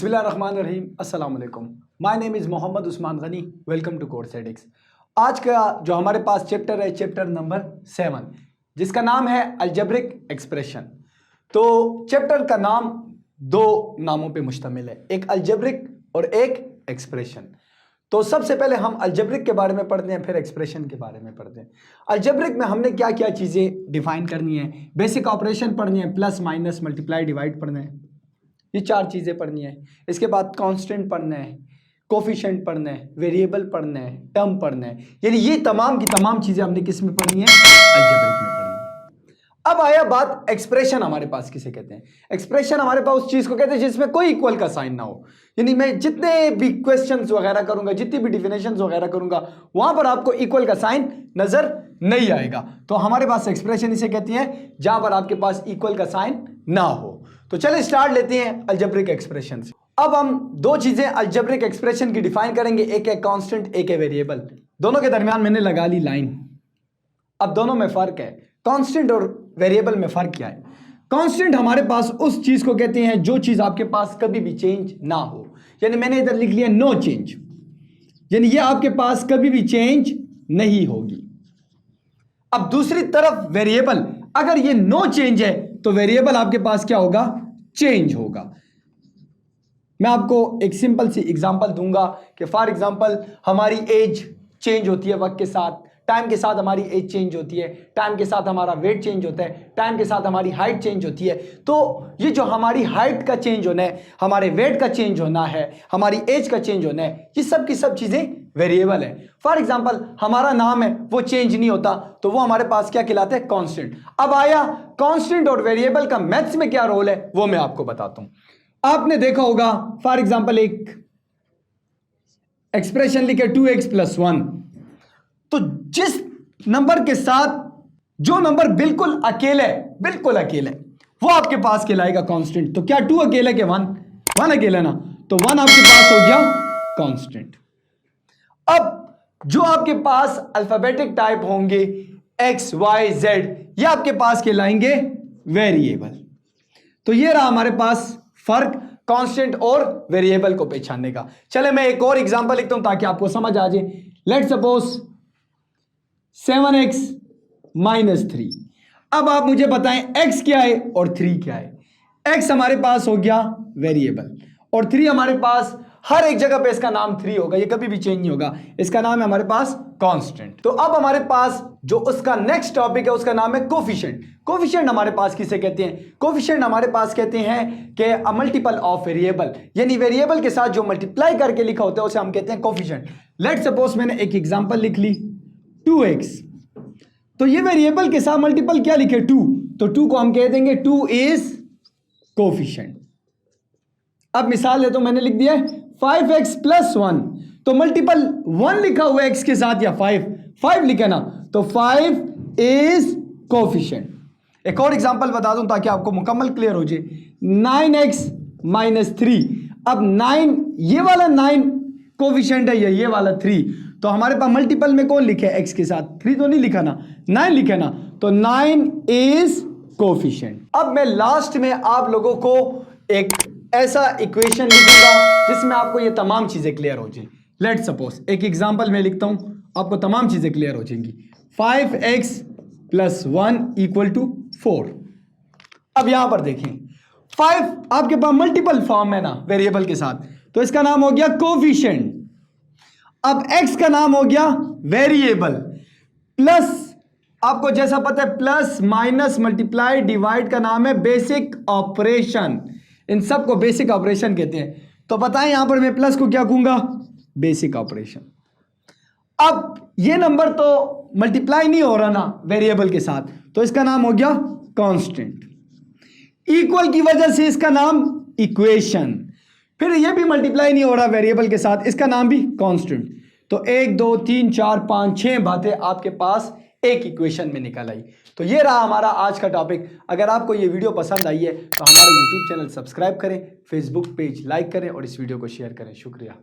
बिस्मिल्लाहिर्रहमानिर्रहीम, अस्सलाम वालेकुम। My name is Mohammed Usman Ghani. Welcome to course Edix. आज का जो हमारे पास चैप्टर है, चैप्टर नंबर 7, जिसका नाम है अलजेब्रिक एक्सप्रेशन। तो चैप्टर का नाम दो नामों पे मुश्तमिल है, एक अलजेब्रिक और एक एक्सप्रेशन। तो सबसे पहले हम अलजेब्रिक के बारे में पढ़ते हैं, फिर एक्सप्रेशन के बारे में पढ़ते हैं। अलजेब्रिक में हमने क्या क्या चीज़ें डिफाइन करनी है, बेसिक ऑपरेशन पढ़नी है, प्लस माइनस मल्टीप्लाई डिवाइड पढ़ना है, ये 4 चीज़ें पढ़नी है। इसके बाद कांस्टेंट पढ़ना है, कोफिशिएंट पढ़ना है, वेरिएबल पढ़ना है, टर्म पढ़ना है, यानी ये तमाम की तमाम चीज़ें हमने किस में पढ़नी है, अलजेब्रिक में पढ़नी है। अब आया बात एक्सप्रेशन हमारे पास किसे कहते हैं। एक्सप्रेशन हमारे पास उस चीज़ को कहते हैं जिसमें कोई इक्वल का साइन ना हो, यानी मैं जितने भी क्वेश्चंस वगैरह करूंगा, जितनी भी डिफिनेशंस वगैरह करूंगा, वहां पर आपको इक्वल का साइन नजर नहीं आएगा। तो हमारे पास एक्सप्रेशन इसे कहती है जहां पर आपके पास इक्वल का साइन ना हो। तो चलिए स्टार्ट लेते हैं अलजेब्रिक एक्सप्रेशन से। अब हम दो चीजें अलजेब्रिक एक्सप्रेशन की डिफाइन करेंगे, एक है कांस्टेंट, एक है वेरिएबल। दोनों के दरमियान मैंने लगा ली लाइन। अब दोनों में फर्क है, कांस्टेंट और वेरिएबल में फर्क क्या है। कांस्टेंट हमारे पास उस चीज को कहते हैं जो चीज आपके पास कभी भी चेंज ना हो, यानी मैंने इधर लिख लिया नो चेंज, यानी ये आपके पास कभी भी चेंज नहीं होगी। अब दूसरी तरफ वेरिएबल, अगर ये नो चेंज है तो वेरिएबल आपके पास क्या होगा, चेंज होगा। मैं आपको एक सिंपल सी एग्जांपल दूंगा कि फॉर एग्जांपल हमारी एज चेंज होती है वक्त के साथ, टाइम के साथ हमारी एज चेंज होती है, टाइम के साथ हमारा वेट चेंज होता है, टाइम के साथ हमारी हाइट चेंज होती है। तो ये जो हमारी हाइट का चेंज होना है, हमारे वेट का चेंज होना है, हमारी एज का चेंज होना है, ये सब की सब चीजें वेरिएबल है। फॉर एग्जांपल हमारा नाम है वो चेंज नहीं होता, तो वो हमारे पास क्या कहलाता है, कांस्टेंट। अब आया कांस्टेंट और वेरिएबल का मैथ्स में क्या रोल है, वो मैं आपको बताता हूं। आपने देखा होगा फॉर एग्जांपल एक एक्सप्रेशन लिखे 2x + 1, तो जिस नंबर के साथ जो नंबर बिल्कुल अकेले वो आपके पास कहलाएगा कांस्टेंट। तो क्या 2 अकेले के 1 अकेले ना, तो 1 आपके पास हो गया कांस्टेंट। अब जो आपके पास अल्फाबेटिक टाइप होंगे x y z, ये आपके पास कहलाएंगे वेरिएबल। तो ये रहा हमारे पास फर्क कांस्टेंट और वेरिएबल को पहचानने का। चले मैं एक और एग्जांपल लिखता हूं ताकि आपको समझ आ जाए। Let's suppose 7x - 3। अब आप मुझे बताएं x क्या है और 3 क्या है। x हमारे पास हो गया वेरिएबल और 3 हमारे पास, हर एक जगह पे इसका नाम 3 होगा, ये कभी भी चेंज नहीं होगा, इसका नाम है हमारे पास कांस्टेंट। तो अब हमारे पास जो उसका नेक्स्ट टॉपिक है उसका नाम है कोफिशिएंट। कोफिशिएंट हमारे पास किसे कहते हैं, कोफिशिएंट हमारे पास कहते हैं कि अ मल्टीपल ऑफ वेरिएबल, यानी वेरिएबल के साथ जो मल्टीप्लाई करके लिखा होता है उसे हम कहते हैं कोफिशिएंट। लेट्स सपोज मैंने एक एग्जांपल लिख ली 2x, तो ये वेरिएबल के साथ मल्टीपल क्या लिखे 2, तो 2 को हम कह देंगे 2 इज कोफिशिएंट। अब मिसाल है तो मैंने लिख दिया 5x + 1, तो मल्टीपल 1 लिखा हुआ है x के साथ या 5 लिखा ना, तो 5 इज कोफिशिएंट। एक और एग्जांपल बता दूं ताकि आपको मुकम्मल क्लियर हो जाए। 9x - 3, अब 9, ये वाला 9 कोफिशिएंट है या ये वाला 3, तो हमारे पास मल्टीपल में कौन लिखे x के साथ, 3 तो नहीं लिखा ना, 9 लिखे ना, तो 9 इज कोफिशिएंट। अब मैं लास्ट में आप लोगों को एक ऐसा इक्वेशन लिखूंगा जिसमें आपको ये तमाम चीजें क्लियर हो जाए। लेट्स सपोज एक एग्जांपल मैं लिखता हूं, आपको तमाम चीजें क्लियर हो जाएंगी। 5x + 1 = 4। अब यहां पर देखें 5 आपके पास मल्टीपल फॉर्म है ना वेरिएबल के साथ, तो इसका नाम हो गया कोफिशिएंट। अब x का नाम हो गया वेरिएबल, प्लस आपको जैसा पता है प्लस माइनस मल्टीप्लाई डिवाइड का नाम है बेसिक ऑपरेशन। इन सब को बेसिक ऑपरेशन कहते हैं। तो बताएं यहां पर मैं प्लस को क्या कहूंगा, बेसिक ऑपरेशन। अब ये नंबर तो मल्टीप्लाई नहीं हो रहा ना वेरिएबल के साथ, तो इसका नाम हो गया कांस्टेंट। इक्वल की वजह से इसका नाम इक्वेशन। फिर ये भी मल्टीप्लाई नहीं हो रहा वेरिएबल के साथ, इसका नाम भी कांस्टेंट। तो 1 2 3 4 5 6 बातें आपके पास एक इक्वेशन में निकल आई। तो ये रहा हमारा आज का टॉपिक। अगर आपको ये वीडियो पसंद आई है तो हमारा यूट्यूब चैनल सब्सक्राइब करें, फेसबुक पेज लाइक करें और इस वीडियो को शेयर करें। शुक्रिया।